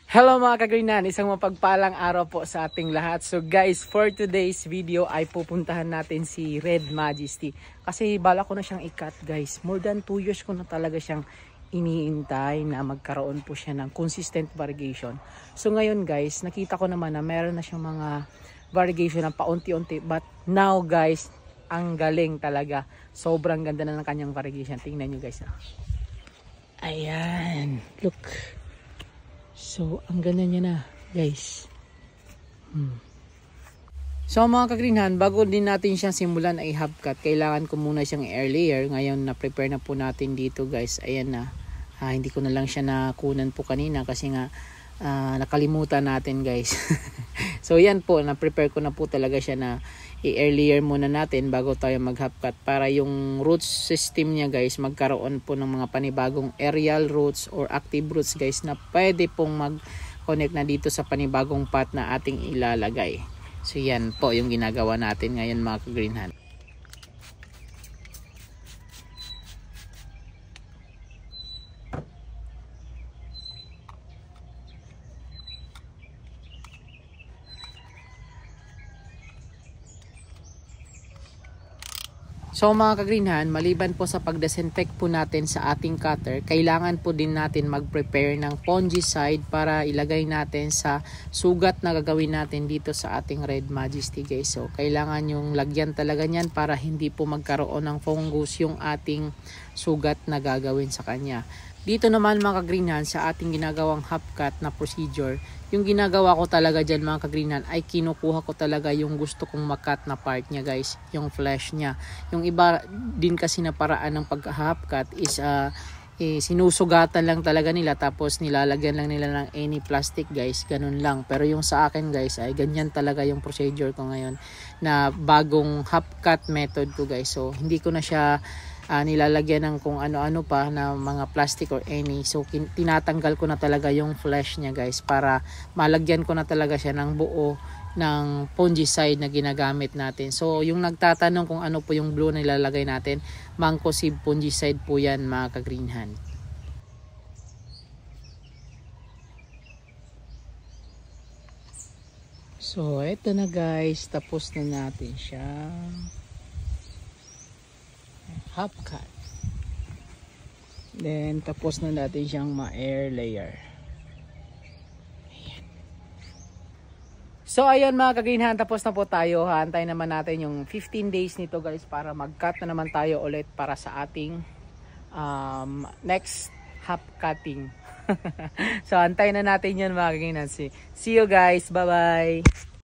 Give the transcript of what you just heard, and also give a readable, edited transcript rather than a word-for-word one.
Hello mga kagreenan, isang mapagpalang araw po sa ating lahat. So guys, for today's video ay pupuntahan natin si Red Majesty. Kasi bala ko na siyang ikat guys. More than 2 years ko na talaga siyang iniintay na magkaroon po siya ng consistent variegation. So ngayon guys, nakita ko naman na meron na siyang mga variegation ng paunti-unti. But now guys, ang galing talaga. Sobrang ganda na ng kanyang variegation. Tingnan nyo guys. Ayan, look. So, ang ganda niya na, guys. So, mga kagreenhan, bago din natin siyang simulan ay half-cut, kailangan ko muna siyang air layer. Ngayon, na-prepare na po natin dito, guys. Ayan na. Hindi ko na lang siya nakunan po kanina kasi nga nakalimutan natin, guys. So, yan po. Na-prepare ko na po talaga siya na i-air layer muna natin bago tayo mag-half-cut para yung roots system niya, guys, magkaroon po ng mga panibagong aerial roots or active roots, guys, na pwede pong mag-connect na dito sa panibagong pot na ating ilalagay. So, yan po yung ginagawa natin ngayon mga ka-greenhan. So mga kagreenhan, maliban po sa pag-disinfect po natin sa ating cutter, kailangan po din natin mag-prepare ng fungicide para ilagay natin sa sugat na gagawin natin dito sa ating Red Majesty, guys. So kailangan yung lagyan talaga niyan para hindi po magkaroon ng fungus yung ating sugat na gagawin sa kanya. Dito naman mga kagreenhan, sa ating ginagawang half-cut na procedure, yung ginagawa ko talaga dyan mga kagreenhan ay kinukuha ko talaga yung gusto kong makat na part niya, guys, yung flesh niya. Yung iba din kasi na paraan ng pag-half-cut is sinusugatan lang talaga nila tapos nilalagyan lang nila ng any plastic, guys, ganun lang. Pero yung sa akin, guys, ay ganyan talaga yung procedure ko ngayon na bagong half-cut method ko, guys. So hindi ko na siya nilalagyan ng kung ano-ano pa na mga plastic or any. So tinatanggal ko na talaga yung flesh niya, guys, para malagyan ko na talaga siya ng buo ng fungicide na ginagamit natin. So yung nagtatanong kung ano po yung blue na nilalagay natin, Mancozeb fungicide po yan mga ka-greenhan. So eto na guys, tapos na natin siya half-cut. Then tapos na natin siyang ma-air layer. Ayan. So ayan mga kagreenhan, tapos na po tayo. Hantay naman natin yung 15 days nito, guys, para mag-cut na naman tayo ulit para sa ating next half-cutting. So antay na natin yan mga kagreenhan. See you guys. Bye bye.